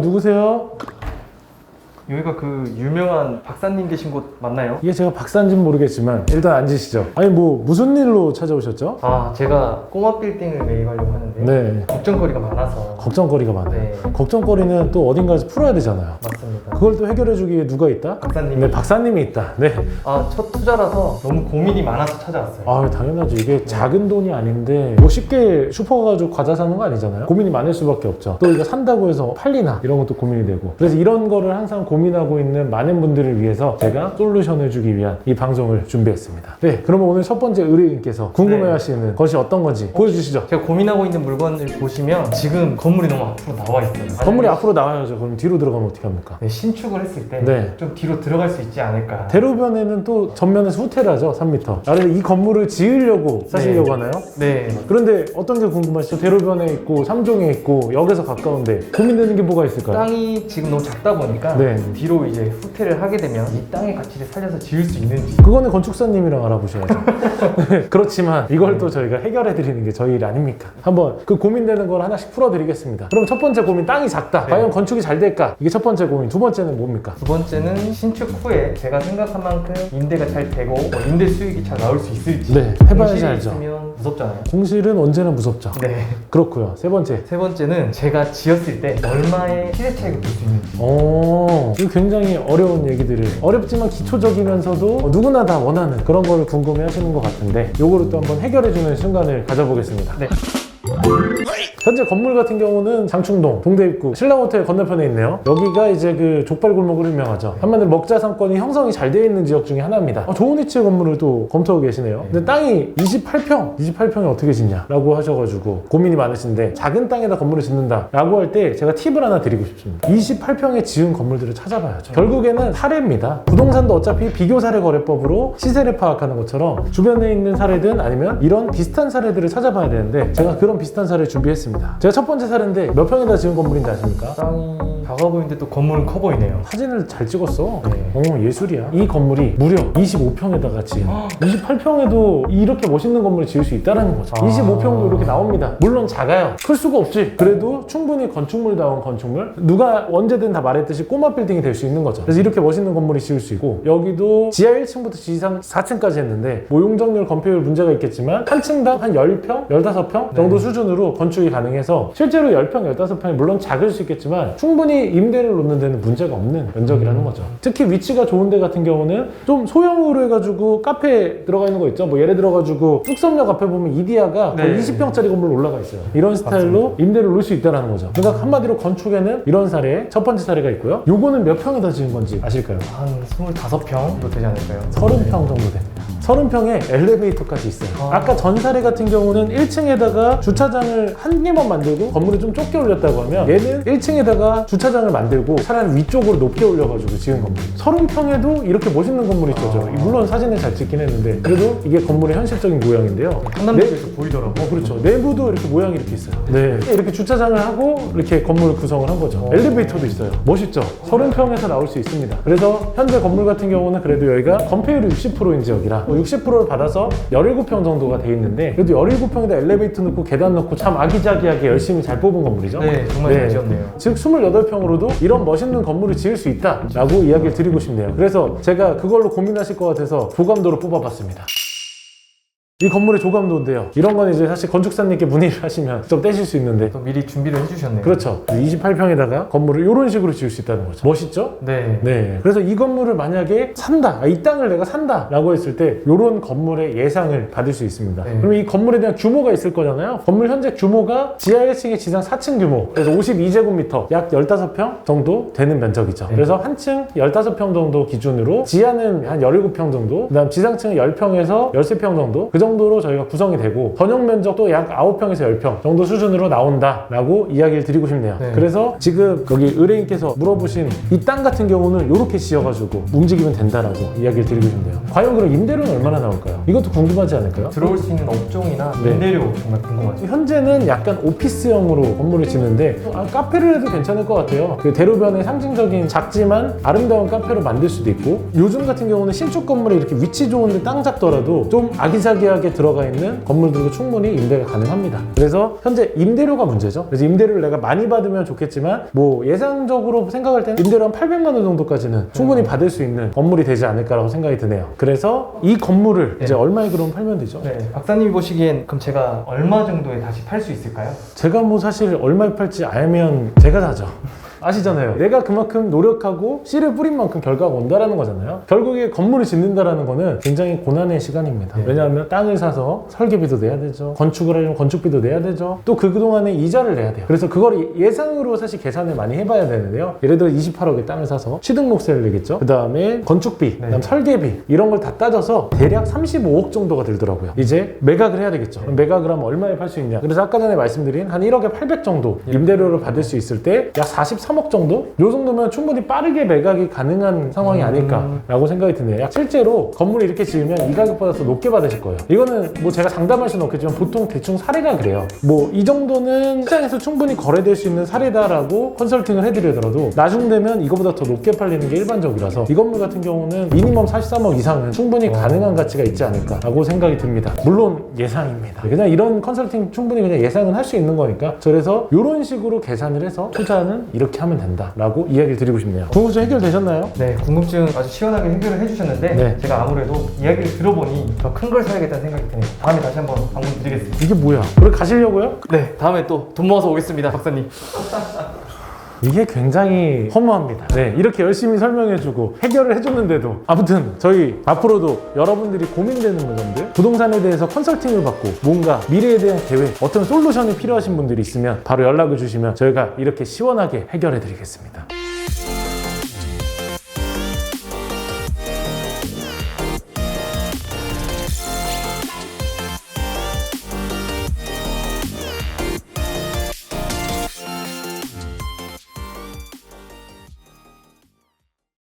누구세요? 여기가 그 유명한 박사님 계신 곳 맞나요? 이게 제가 박사인지는 모르겠지만 일단 앉으시죠. 아니 뭐 무슨 일로 찾아오셨죠? 제가 꼬마 빌딩을 매입하려고 하는데 네, 걱정거리가 많아서. 걱정거리가 많아요. 네. 걱정거리는 또 어딘가에서 풀어야 되잖아요. 맞습니다. 그걸 또 해결해주기 위해 누가 있다? 박사님이. 네, 박사님이 있다. 네. 첫 투자라서 너무 고민이 많아서 찾아왔어요. 당연하죠. 이게 작은 돈이 아닌데 뭐 쉽게 슈퍼 가지고 과자 사는 거 아니잖아요. 고민이 많을 수밖에 없죠. 또 이거 산다고 해서 팔리나 이런 것도 고민이 되고, 그래서 이런 거를 항상 고민하고 있는 많은 분들을 위해서 제가 솔루션을 주기 위한 이 방송을 준비했습니다. 네, 그러면 오늘 첫 번째 의뢰인께서 궁금해하시는 것이 어떤 건지 보여주시죠. 제가 고민하고 있는 물건을 보시면 지금 건물이 너무 앞으로 나와 있어요. 건물이 앞으로 나와야죠. 그럼 뒤로 들어가면 어떻게 합니까? 네, 신축을 했을 때 좀 네. 뒤로 들어갈 수 있지 않을까. 대로변에는 또 전면에서 후퇴라죠. 3m. 그래서 이 건물을 지으려고 사시려고 하나요? 네. 그런데 어떤 게 궁금하시죠? 대로변에 있고 3종에 있고 역에서 가까운데 고민되는 게 뭐가 있을까요? 땅이 지금 너무 작다 보니까 네. 뒤로 이제 후퇴를 하게 되면 이 땅의 가치를 살려서 지을 수 있는지. 그거는 건축사님이랑 알아보셔야죠. 그렇지만 이걸 또 저희가 해결해 드리는 게 저희 일 아닙니까? 한번 그 고민되는 걸 하나씩 풀어드리겠습니다. 그럼 첫 번째 고민, 땅이 작다. 네. 과연 건축이 잘 될까? 이게 첫 번째 고민. 두 번째는 뭡니까? 두 번째는 신축 후에 제가 생각한 만큼 임대가 잘 되고 임대 수익이 잘 나올 수 있을지. 네, 해봐야지 공실이 알죠. 있으면 무섭잖아요. 공실은 언제나 무섭죠. 네. 그렇고요. 세 번째. 세 번째는 제가 지었을 때 얼마의 시세 차익을 볼 수 있는지. 이거 굉장히 어려운 얘기들을, 어렵지만 기초적이면서도 누구나 다 원하는 그런 거를 궁금해 하시는 것 같은데, 요거를 또 한번 해결해주는 순간을 가져보겠습니다. 네. 현재 건물 같은 경우는 장충동, 동대입구, 신라호텔 건너편에 있네요. 여기가 이제 그 족발골목으로 유명하죠. 한마디로 먹자 상권이 형성이 잘 되어 있는 지역 중에 하나입니다. 좋은 위치의 건물을 또 검토하고 계시네요. 근데 땅이 28평에 어떻게 짓냐 라고 하셔가지고 고민이 많으신데, 작은 땅에다 건물을 짓는다 라고 할 때 제가 팁을 하나 드리고 싶습니다. 28평에 지은 건물들을 찾아봐야죠. 결국에는 사례입니다. 부동산도 어차피 비교사례 거래법으로 시세를 파악하는 것처럼 주변에 있는 사례든 아니면 이런 비슷한 사례들을 찾아봐야 되는데, 제가 그런 비슷한 사례를 준비했습니다. 제가 첫 번째 사례인데 몇 평에다 지은 건물인지 아십니까? 땅이 작아 보이는데 또 건물은 커 보이네요. 사진을 잘 찍었어. 네. 예술이야. 이 건물이 무려 25평에다가 지은, 28평에도 이렇게 멋있는 건물을 지을 수 있다는 거죠. 25평도 이렇게 나옵니다. 물론 작아요. 클 수가 없지. 그래도 충분히 건축물다운 건축물, 누가 언제든 다 말했듯이 꼬마 빌딩이 될 수 있는 거죠. 그래서 이렇게 멋있는 건물이 지을 수 있고, 여기도 지하 1층부터 지상 4층까지 했는데 뭐 용적률, 건폐율 문제가 있겠지만 한 층당 한 10평, 15평 정도 수준으로 건축이 가능해서, 실제로 10평, 15평이 물론 작을 수 있겠지만 충분히 임대를 놓는 데는 문제가 없는 면적이라는 거죠. 특히 위치가 좋은 데 같은 경우는 좀 소형으로 해가지고 카페 들어가 있는 거 있죠. 뭐 예를 들어가지고 쑥섬역 앞에 보면 이디야가 거의 20평짜리 건물 올라가 있어요. 이런 스타일로 임대를 놓을 수 있다는 거죠. 그러니까 한마디로 건축에는 이런 사례, 첫 번째 사례가 있고요. 요거는 몇 평에다 지은 건지 아실까요? 한 25평 정도 되지 않을까요? 30평 정도 됩니다. 30평에 엘리베이터까지 있어요. 아까 전 사례 같은 경우는 1층에다가 주차장을 한 개만 만들고 건물을 좀 좁게 올렸다고 하면, 얘는 1층에다가 주차장을 만들고 차라리 위쪽으로 높게 올려가지고 지은 건물. 30평에도 이렇게 멋있는 건물이 있죠. 물론 사진을 잘 찍긴 했는데 그래도 이게 건물의 현실적인 모양인데요. 한남동에서 보이더라고요. 그렇죠. 내부도 이렇게 모양이 이렇게 있어요. 네. 이렇게 주차장을 하고 이렇게 건물을 구성을 한 거죠. 엘리베이터도 있어요. 멋있죠? 30평에서 나올 수 있습니다. 그래서 현재 건물 같은 경우는 그래도 여기가 건폐율이 60%인 지역이라 60%를 받아서 17평 정도가 돼 있는데, 그래도 17평에다 엘리베이터 넣고 계단 넣고 참 아기자기하게 열심히 잘 뽑은 건물이죠. 네, 정말 잘 지었네요. 즉 28평으로도 이런 멋있는 건물을 지을 수 있다라고 이야기를 드리고 싶네요. 그래서 제가 그걸로 고민하실 것 같아서 조감도를 뽑아봤습니다. 이 건물의 조감도인데요. 이런 건 이제 사실 건축사님께 문의를 하시면 좀 떼실 수 있는데, 또 미리 준비를 해주셨네요. 그렇죠. 28평에다가 건물을 이런 식으로 지을 수 있다는 거죠. 멋있죠? 네. 네. 그래서 이 건물을 만약에 산다, 이 땅을 내가 산다 라고 했을 때 이런 건물의 예상을 받을 수 있습니다. 네. 그러면 이 건물에 대한 규모가 있을 거잖아요. 건물 현재 규모가 지하 1층에 지상 4층 규모, 그래서 52제곱미터, 약 15평 정도 되는 면적이죠. 네. 그래서 한 층 15평 정도 기준으로 지하는 한 17평 정도, 그 다음 지상층은 10평에서 13평 정도, 그 정도로 저희가 구성이 되고, 전용 면적도 약 9평에서 10평 정도 수준으로 나온다라고 이야기를 드리고 싶네요. 네. 그래서 지금 여기 의뢰인께서 물어보신 이 땅 같은 경우는 이렇게 지어가지고 움직이면 된다라고 이야기를 드리고 싶네요. 과연 그럼 임대료는 얼마나 나올까요? 이것도 궁금하지 않을까요? 들어올 수 있는 업종이나 네. 임대료 정말 궁금하죠. 현재는 약간 오피스형으로 건물을 짓는데, 카페를 해도 괜찮을 것 같아요. 그 대로변의 상징적인 작지만 아름다운 카페로 만들 수도 있고, 요즘 같은 경우는 신축 건물에 이렇게 위치 좋은데 땅 잡더라도 좀 아기자기하게 안전하게 들어가 있는 건물들도 충분히 임대가 가능합니다. 그래서 현재 임대료가 문제죠. 그래서 임대료를 내가 많이 받으면 좋겠지만 뭐 예상적으로 생각할 때는 임대료 한 800만 원 정도까지는 충분히 받을 수 있는 건물이 되지 않을까라고 생각이 드네요. 그래서 이 건물을 이제 얼마에 그럼 팔면 되죠? 네, 박사님이 보시기엔 그럼 제가 얼마 정도에 다시 팔 수 있을까요? 제가 뭐 사실 얼마에 팔지 알면 제가 사죠. 아시잖아요. 내가 그만큼 노력하고 씨를 뿌린 만큼 결과가 온다라는 거잖아요. 결국에 건물을 짓는다라는 거는 굉장히 고난의 시간입니다. 네. 왜냐하면 땅을 사서 설계비도 내야 되죠. 건축을 하려면 건축비도 내야 되죠. 또 그동안에 이자를 내야 돼요. 그래서 그걸 예상으로 사실 계산을 많이 해봐야 되는데요. 예를 들어 28억에 땅을 사서 취등록세를 내겠죠. 그 다음에 건축비, 그다음 설계비 이런 걸 다 따져서 대략 35억 정도가 들더라고요. 이제 매각을 해야 되겠죠. 그럼 매각을 하면 얼마에 팔 수 있냐. 그래서 아까 전에 말씀드린 한 1억에 800 정도 임대료를 받을 수 있을 때 약 43억 정도? 요 정도면 충분히 빠르게 매각이 가능한 상황이 아닐까라고 생각이 드네요. 실제로 건물을 이렇게 지으면 이 가격보다 더 높게 받으실 거예요. 이거는 뭐 제가 장담할 수는 없겠지만 보통 대충 사례가 그래요. 뭐 이 정도는 시장에서 충분히 거래될 수 있는 사례다라고 컨설팅을 해드리더라도 나중 되면 이거보다 더 높게 팔리는 게 일반적이라서 이 건물 같은 경우는 미니멈 43억 이상은 충분히 가능한 가치가 있지 않을까라고 생각이 듭니다. 물론 예상입니다. 그냥 이런 컨설팅 충분히 그냥 예상은 할 수 있는 거니까 그래서 이런 식으로 계산을 해서 투자는 이렇게 하면 된다라고 이야기를 드리고 싶네요. 궁금증 해결되셨나요? 네, 궁금증 아주 시원하게 해결을 해주셨는데 네. 제가 아무래도 이야기를 들어보니 더 큰 걸 사야겠다는 생각이 드네요. 다음에 다시 한번 방문 드리겠습니다. 이게 뭐야? 그래 가시려고요? 네, 다음에 또 돈 모아서 오겠습니다, 박사님. 이게 굉장히 허무합니다. 네, 이렇게 열심히 설명해주고 해결을 해줬는데도 아무튼 저희 앞으로도 여러분들이 고민되는 물건들 부동산에 대해서 컨설팅을 받고 뭔가 미래에 대한 계획 어떤 솔루션이 필요하신 분들이 있으면 바로 연락을 주시면 저희가 이렇게 시원하게 해결해 드리겠습니다.